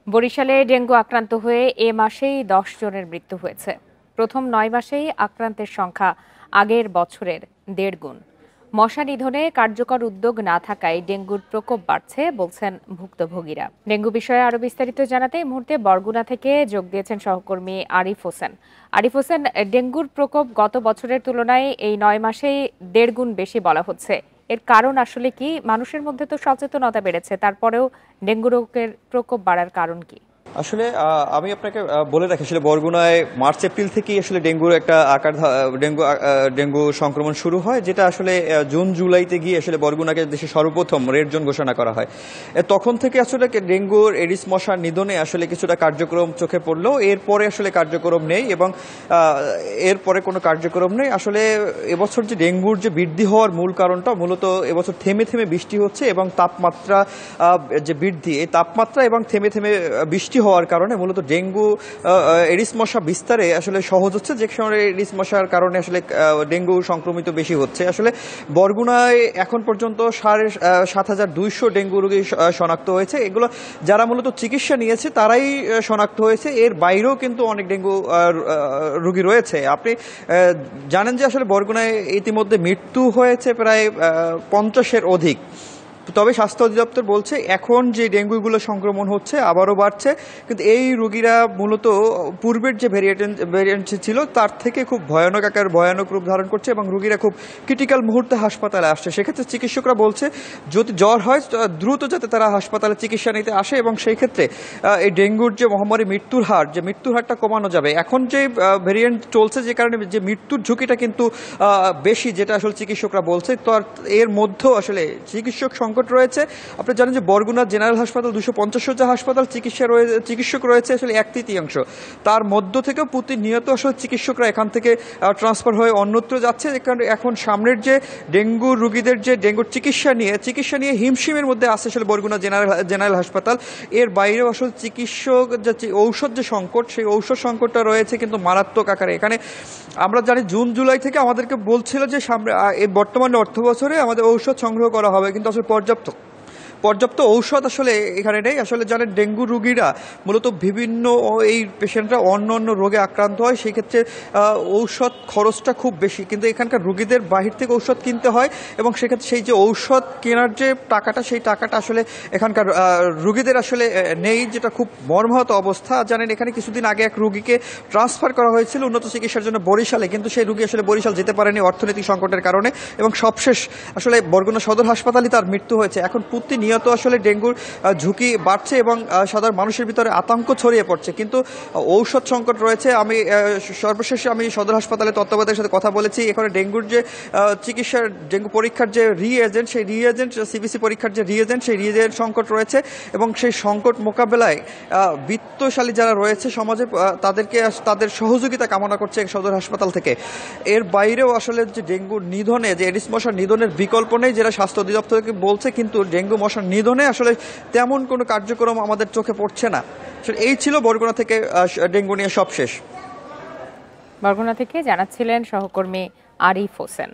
বরিশালে ডেঙ্গু আক্রান্ত হয়ে এ মাসেই ১০ জনের মৃত্যু হয়েছে। প্রথম ৯ মাসেই আক্রান্তের সংখ্যা আগের বছরের ১.৫ গুণ। মশা নিধনে কার্যকর উদ্যোগ না থাকায় ডেঙ্গুর প্রকোপ বাড়ছে বলছেন ভুক্তভোগীরা। ডেঙ্গু বিষয়ে আরো বিস্তারিত জানাতে এই মুহূর্তে বরগুনা থেকে যোগ দিয়েছেন সহকর্মী আরিফ হোসেন। আরিফ হোসেন, ডেঙ্গুর প্রকোপ গত বছরের তুলনায় এই ৯ মাসেই ১.৫ গুণ বেশি বলা হচ্ছে। এর কারণ আসলে কি? মানুষের মধ্যে তো সচেতনতা বেড়েছে, তারপরেও ডেঙ্গু রোগের প্রকোপ বাড়ার কারণ কি? আসলে আমি আপনাকে বলে রাখি, আসলে বরগুনায় মার্চ এপ্রিল থেকেই আসলে ডেঙ্গুর একটা ডেঙ্গু সংক্রমণ শুরু হয়, যেটা আসলে জুন জুলাইতে গিয়ে আসলে বরগুনাকে দেশে সর্বপ্রথম রেড জোন ঘোষণা করা হয়। তখন থেকে আসলে ডেঙ্গুর এডিস মশার নিধনে আসলে কিছুটা কার্যক্রম চোখে পড়লেও এরপরে আসলে কার্যক্রম নেই এবং এরপরে কোনো কার্যক্রম নেই। আসলে এবছর যে ডেঙ্গুর যে বৃদ্ধি হওয়ার মূল কারণটা মূলত এবছর থেমে থেমে বৃষ্টি হচ্ছে এবং তাপমাত্রা যে বৃদ্ধি, এই তাপমাত্রা এবং থেমে থেমে বৃষ্টি হওয়ার কারণে মূলত ডেঙ্গু এডিস মশা বিস্তারে আসলে সহজ হচ্ছে, যে কারণে এডিস মশার কারণে আসলে ডেঙ্গু সংক্রমিত বেশি হচ্ছে। আসলে বরগুনায় এখন পর্যন্ত ৭,২০০ ডেঙ্গু রোগী শনাক্ত হয়েছে। এগুলো যারা মূলত চিকিৎসা নিয়েছে তারাই শনাক্ত হয়েছে, এর বাইরেও কিন্তু অনেক ডেঙ্গু রোগী রয়েছে। আপনি জানেন যে আসলে বরগুনায় ইতিমধ্যে মৃত্যু হয়েছে প্রায় ৫০-এর অধিক। তবে স্বাস্থ্য অধিদপ্তর বলছে এখন যে ডেঙ্গুগুলো সংক্রমণ হচ্ছে আবারও বাড়ছে, কিন্তু এই রোগীরা মূলত পূর্বের যে ভ্যারিয়েন্ট ছিল তার থেকে খুব ভয়ানক রূপ ধারণ করছে এবং রোগীরা খুব ক্রিটিক্যাল মুহূর্তে হাসপাতালে আসছে। সেক্ষেত্রে চিকিৎসকরা বলছে যদি জ্বর হয় দ্রুত যাতে তারা হাসপাতালে চিকিৎসা নিতে আসে এবং সেই ক্ষেত্রে এই ডেঙ্গুর যে মহামারী মৃত্যুর হারটা কমানো যাবে। এখন যে ভ্যারিয়েন্ট চলছে যে কারণে যে মৃত্যুর ঝুঁকিটা কিন্তু বেশি, যেটা আসলে চিকিৎসকরা বলছে, তো এর মধ্যেও আসলে চিকিৎসক সংকট রয়েছে। আপনি জানেন যে বরগুনা জেনারেল হাসপাতাল ২৫০ শয্যা হাসপাতাল, চিকিৎসক রয়েছে আসলে ১/৩। তার মধ্য থেকে প্রতিনিয়ত আসলে চিকিৎসকরা এখান থেকে ট্রান্সফার হয়ে অন্যত্র যাচ্ছে। কারণ এখন সামনের যে ডেঙ্গু রোগীদের যে ডেঙ্গুর চিকিৎসা নিয়ে হিমশিমের মধ্যে আছে আসলে বরগুনা জেনারেল হাসপাতাল। এর বাইরেও আসলে চিকিৎসক যে ঔষধ যে সংকট, সেই ঔষধ সংকটটা রয়েছে কিন্তু মারাত্মক আকারে। এখানে আমরা জানি জুন জুলাই থেকে আমাদেরকে বলছিল যে এই বর্তমানে অর্থ বছরে আমাদের ঔষধ সংগ্রহ করা হবে, কিন্তু আসলে পর্যাপ্ত ঔষধ আসলে এখানে নেই। আসলে জানেন ডেঙ্গু রোগীরা মূলত বিভিন্ন এই পেশেন্টরা অন্য রোগে আক্রান্ত হয়, সেই ক্ষেত্রে ঔষধ খরচটা খুব বেশি, কিন্তু এখানকার রোগীদের বাহির থেকে ঔষধ কিনতে হয় এবং সেক্ষেত্রে সেই যে ঔষধ কেনার যে টাকাটা, সেই টাকাটা আসলে এখানকার রোগীদের আসলে নেই, যেটা খুব মর্মাহত অবস্থা। জানেন এখানে কিছুদিন আগে এক রোগীকে ট্রান্সফার করা হয়েছিল উন্নত চিকিৎসার জন্য বরিশালে, কিন্তু সেই রোগী আসলে বরিশাল যেতে পারেনি অর্থনৈতিক সংকটের কারণে এবং সবশেষ আসলে বরগুনা সদর হাসপাতালে তার মৃত্যু হয়েছে। এখন প্রতিনিয়ত আসলে ডেঙ্গুর ঝুঁকি বাড়ছে এবং সাধারণ মানুষের ভিতরে আতঙ্ক ছড়িয়ে পড়ছে, কিন্তু ঔষধ সংকট রয়েছে। সর্বশেষে আমি সদর হাসপাতালে তত্ত্বাবধায়কের সাথে কথা বলেছি। এখানে ডেঙ্গুর যে ডেঙ্গু পরীক্ষার যে রিএজেন্ট সিবিসি পরীক্ষার যে সেই রিএজেন্ট সংকট রয়েছে এবং সেই সংকট মোকাবেলায় বিত্তশালী যারা রয়েছে সমাজে তাদের সহযোগিতা কামনা করছে সদর হাসপাতাল থেকে। এর বাইরেও আসলে যে ডেঙ্গুর নিধনে, যে এডিস মশার নিধনের বিকল্প নেই যেটা স্বাস্থ্য অধিদপ্তরকে বলছে, কিন্তু ডেঙ্গু মশার নিধনে আসলে তেমন কোনো কার্যক্রম আমাদের চোখে পড়ছে না। এই ছিল বরগুনা থেকে ডেঙ্গু নিয়ে সবশেষ। বরগুনা থেকে জানাচ্ছিলেন সহকর্মী আরিফ হোসেন।